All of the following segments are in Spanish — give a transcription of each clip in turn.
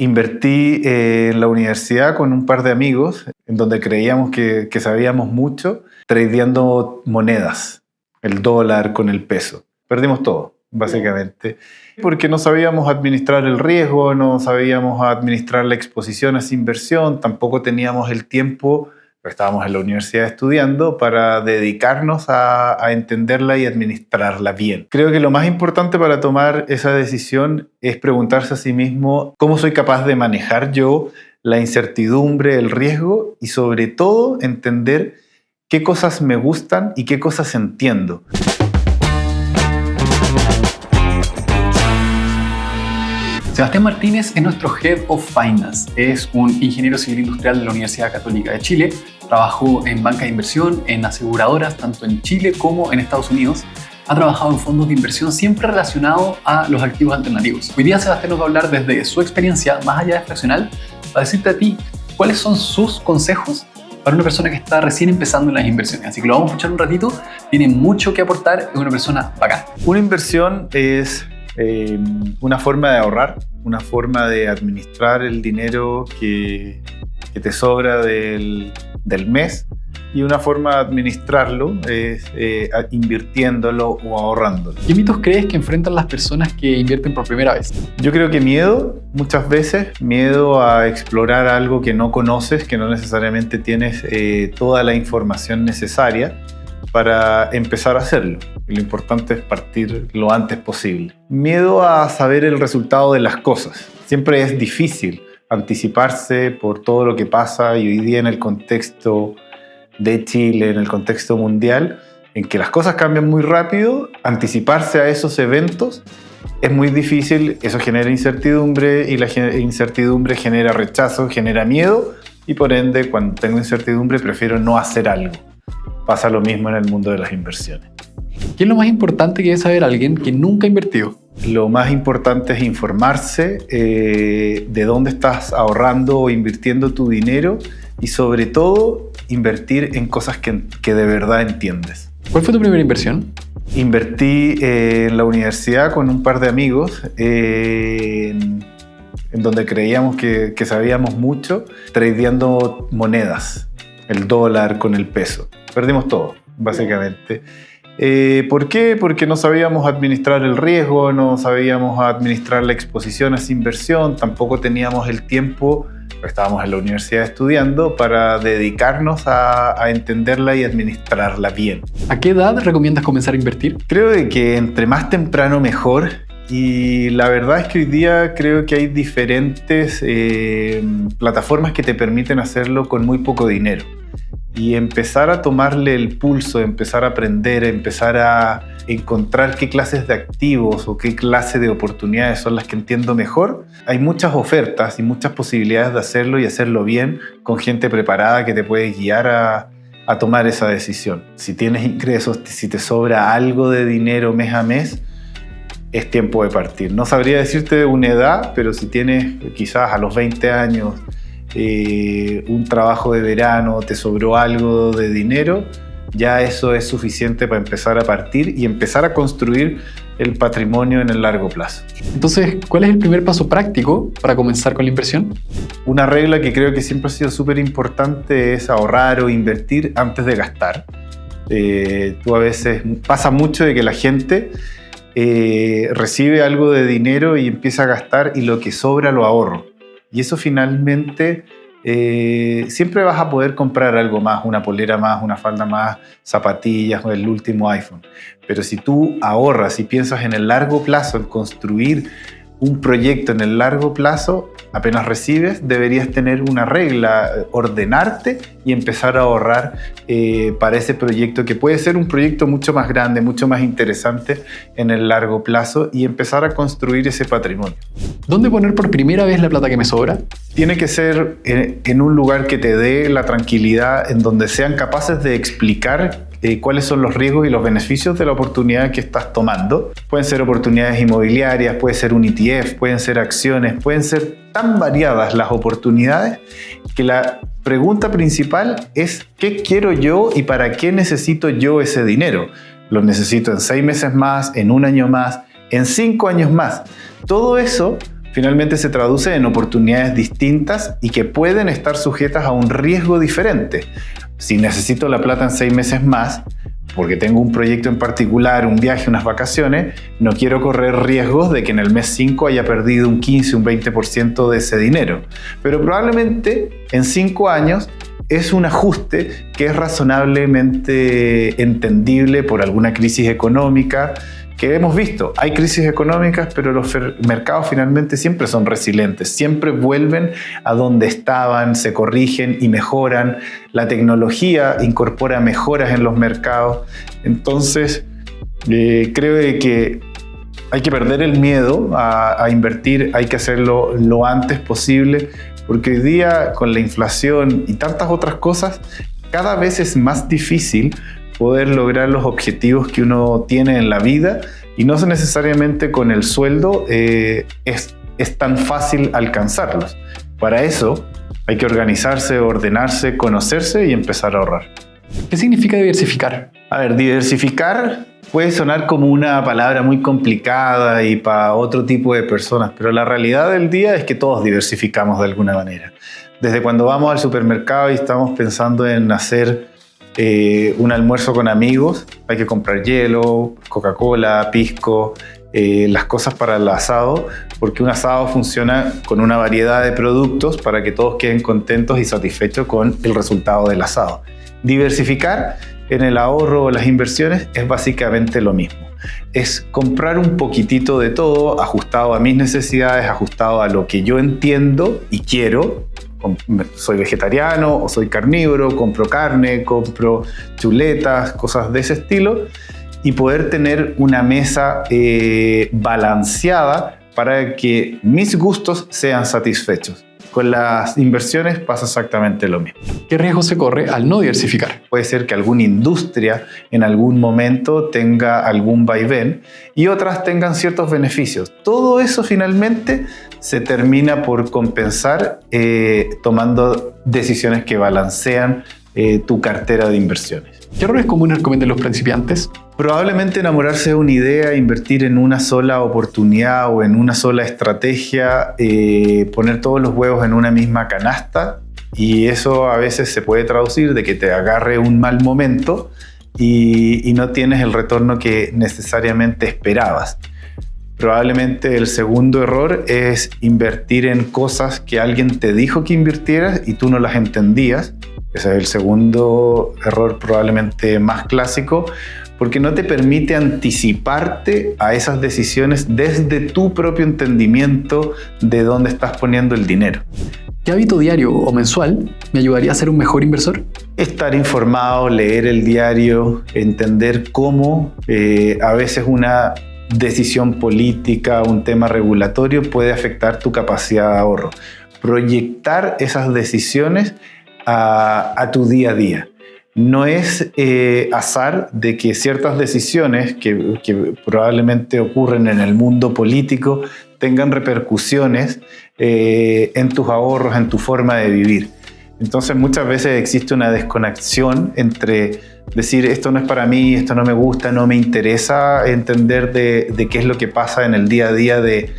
Invertí en la universidad con un par de amigos, en donde creíamos que sabíamos mucho, tradeando monedas, el dólar con el peso. Perdimos todo, básicamente, porque no sabíamos administrar el riesgo, no sabíamos administrar la exposición a esa inversión, tampoco teníamos el tiempo, estábamos en la universidad estudiando, para dedicarnos a entenderla y administrarla bien. Creo que lo más importante para tomar esa decisión es preguntarse a sí mismo cómo soy capaz de manejar yo la incertidumbre, el riesgo y sobre todo entender qué cosas me gustan y qué cosas entiendo. Sebastián Martínez es nuestro Head of Finance. Es un ingeniero civil industrial de la Universidad Católica de Chile. Trabajó en banca de inversión, en aseguradoras, tanto en Chile como en Estados Unidos. Ha trabajado en fondos de inversión siempre relacionados a los activos alternativos. Hoy día Sebastián nos va a hablar desde su experiencia, más allá de fraccional, para decirte a ti cuáles son sus consejos para una persona que está recién empezando en las inversiones. Así que lo vamos a escuchar un ratito. Tiene mucho que aportar, es una persona bacán. Una inversión es una forma de ahorrar, una forma de administrar el dinero que te sobra del mes, y una forma de administrarlo es invirtiéndolo o ahorrándolo. ¿Qué mitos crees que enfrentan las personas que invierten por primera vez? Yo creo que miedo, muchas veces, miedo a explorar algo que no conoces, que no necesariamente tienes toda la información necesaria para empezar a hacerlo. Y lo importante es partir lo antes posible. Miedo a saber el resultado de las cosas. Siempre es difícil anticiparse por todo lo que pasa, y hoy día en el contexto de Chile, en el contexto mundial, en que las cosas cambian muy rápido, anticiparse a esos eventos es muy difícil. Eso genera incertidumbre, y la incertidumbre genera rechazo, genera miedo, y por ende, cuando tengo incertidumbre, prefiero no hacer algo. Pasa lo mismo en el mundo de las inversiones. ¿Qué es lo más importante que debe saber alguien que nunca ha invertido? Lo más importante es informarse de dónde estás ahorrando o invirtiendo tu dinero, y sobre todo invertir en cosas que de verdad entiendes. ¿Cuál fue tu primera inversión? Invertí en la universidad con un par de amigos, en donde creíamos que sabíamos mucho, tradeando monedas, el dólar con el peso. Perdimos todo, básicamente. ¿Por qué? Porque no sabíamos administrar el riesgo, no sabíamos administrar la exposición a esa inversión, tampoco teníamos el tiempo, estábamos en la universidad estudiando, para dedicarnos a entenderla y administrarla bien. ¿A qué edad recomiendas comenzar a invertir? Creo de que entre más temprano mejor, y la verdad es que hoy día creo que hay diferentes plataformas que te permiten hacerlo con muy poco dinero. Y empezar a tomarle el pulso, empezar a aprender, empezar a encontrar qué clases de activos o qué clase de oportunidades son las que entiendo mejor. Hay muchas ofertas y muchas posibilidades de hacerlo, y hacerlo bien, con gente preparada que te puede guiar a tomar esa decisión. Si tienes ingresos, si te sobra algo de dinero mes a mes, es tiempo de partir. No sabría decirte una edad, pero si tienes quizás a los 20 años un trabajo de verano, te sobró algo de dinero, ya eso es suficiente para empezar a partir y empezar a construir el patrimonio en el largo plazo. Entonces, ¿cuál es el primer paso práctico para comenzar con la inversión? Una regla que creo que siempre ha sido súper importante es ahorrar o invertir antes de gastar. Tú a veces pasa mucho de que la gente recibe algo de dinero y empieza a gastar, y lo que sobra lo ahorro. Y eso finalmente, siempre vas a poder comprar algo más, una polera más, una falda más, zapatillas o el último iPhone. Pero si tú ahorras y piensas en el largo plazo, en construir un proyecto en el largo plazo, apenas recibes, deberías tener una regla, ordenarte y empezar a ahorrar para ese proyecto, que puede ser un proyecto mucho más grande, mucho más interesante en el largo plazo, y empezar a construir ese patrimonio. ¿Dónde poner por primera vez la plata que me sobra? Tiene que ser en un lugar que te dé la tranquilidad, en donde sean capaces de explicar cuáles son los riesgos y los beneficios de la oportunidad que estás tomando. Pueden ser oportunidades inmobiliarias, puede ser un ETF, pueden ser acciones, pueden ser tan variadas las oportunidades, que la pregunta principal es: ¿qué quiero yo y para qué necesito yo ese dinero? ¿Lo necesito en 6 meses más, en 1 año más, en 5 años más? Todo eso finalmente se traduce en oportunidades distintas y que pueden estar sujetas a un riesgo diferente. Si necesito la plata en 6 meses más, porque tengo un proyecto en particular, un viaje, unas vacaciones, no quiero correr riesgos de que en el mes 5 haya perdido un 15, un 20% de ese dinero. Pero probablemente en 5 años es un ajuste que es razonablemente entendible por alguna crisis económica que hemos visto. Hay crisis económicas, pero los mercados finalmente siempre son resilientes, siempre vuelven a donde estaban, se corrigen y mejoran. La tecnología incorpora mejoras en los mercados. Entonces, creo que hay que perder el miedo a invertir, hay que hacerlo lo antes posible, porque hoy día con la inflación y tantas otras cosas, cada vez es más difícil poder lograr los objetivos que uno tiene en la vida, y no necesariamente con el sueldo es tan fácil alcanzarlos. Para eso hay que organizarse, ordenarse, conocerse y empezar a ahorrar. ¿Qué significa diversificar? A ver, diversificar puede sonar como una palabra muy complicada y para otro tipo de personas, pero la realidad del día es que todos diversificamos de alguna manera. Desde cuando vamos al supermercado y estamos pensando en hacer un almuerzo con amigos, hay que comprar hielo, Coca-Cola, pisco, las cosas para el asado, porque un asado funciona con una variedad de productos para que todos queden contentos y satisfechos con el resultado del asado. Diversificar en el ahorro o las inversiones es básicamente lo mismo. Es comprar un poquitito de todo, ajustado a mis necesidades, ajustado a lo que yo entiendo y quiero. Soy vegetariano o soy carnívoro, compro carne, compro chuletas, cosas de ese estilo, y poder tener una mesa balanceada para que mis gustos sean satisfechos. Con las inversiones pasa exactamente lo mismo. ¿Qué riesgo se corre al no diversificar? Puede ser que alguna industria en algún momento tenga algún vaivén y otras tengan ciertos beneficios. Todo eso finalmente se termina por compensar tomando decisiones que balancean tu cartera de inversiones. ¿Qué errores comunes recomiendan los principiantes? Probablemente enamorarse de una idea, invertir en una sola oportunidad o en una sola estrategia, poner todos los huevos en una misma canasta, y eso a veces se puede traducir de que te agarre un mal momento y no tienes el retorno que necesariamente esperabas. Probablemente el segundo error es invertir en cosas que alguien te dijo que invirtieras y tú no las entendías. Ese es el segundo error, probablemente más clásico, porque no te permite anticiparte a esas decisiones desde tu propio entendimiento de dónde estás poniendo el dinero. ¿Qué hábito diario o mensual me ayudaría a ser un mejor inversor? Estar informado, leer el diario, entender cómo a veces una decisión política, un tema regulatorio puede afectar tu capacidad de ahorro. Proyectar esas decisiones a tu día a día. No es azar de que ciertas decisiones que probablemente ocurren en el mundo político tengan repercusiones en tus ahorros, en tu forma de vivir. Entonces muchas veces existe una desconexión entre decir esto no es para mí, esto no me gusta, no me interesa entender de qué es lo que pasa en el día a día de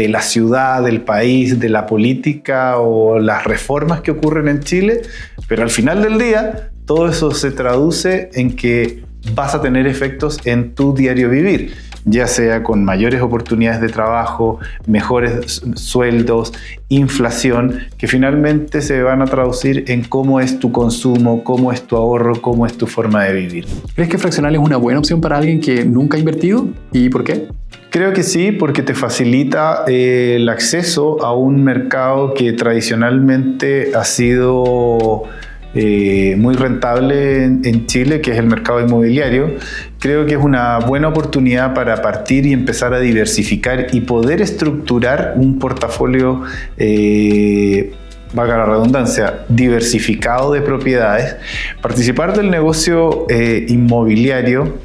la ciudad, del país, de la política o las reformas que ocurren en Chile, pero al final del día todo eso se traduce en que vas a tener efectos en tu diario vivir, ya sea con mayores oportunidades de trabajo, mejores sueldos, inflación, que finalmente se van a traducir en cómo es tu consumo, cómo es tu ahorro, cómo es tu forma de vivir. ¿Crees que fraccional es una buena opción para alguien que nunca ha invertido? ¿Y por qué? Creo que sí, porque te facilita el acceso a un mercado que tradicionalmente ha sido muy rentable en Chile, que es el mercado inmobiliario. Creo que es una buena oportunidad para partir y empezar a diversificar y poder estructurar un portafolio, valga la redundancia, diversificado de propiedades. Participar del negocio inmobiliario,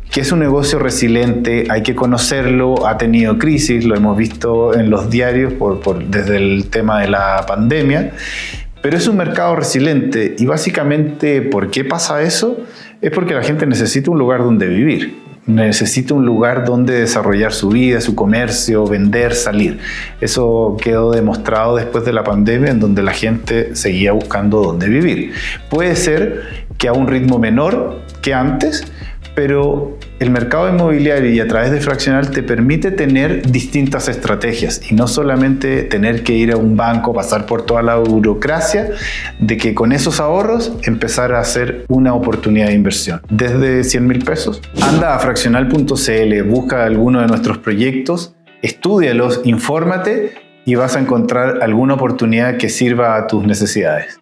que es un negocio resiliente, hay que conocerlo, ha tenido crisis, lo hemos visto en los diarios desde el tema de la pandemia, pero es un mercado resiliente y básicamente ¿por qué pasa eso? Es porque la gente necesita un lugar donde vivir. necesita un lugar donde desarrollar su vida, su comercio, vender, salir. Eso quedó demostrado después de la pandemia, en donde la gente seguía buscando dónde vivir. Puede ser que a un ritmo menor que antes, pero el mercado inmobiliario y a través de Fractional te permite tener distintas estrategias y no solamente tener que ir a un banco, pasar por toda la burocracia, de que con esos ahorros empezar a hacer una oportunidad de inversión. Desde 100.000 pesos, anda a fractional.cl, busca alguno de nuestros proyectos, estúdialos, infórmate y vas a encontrar alguna oportunidad que sirva a tus necesidades.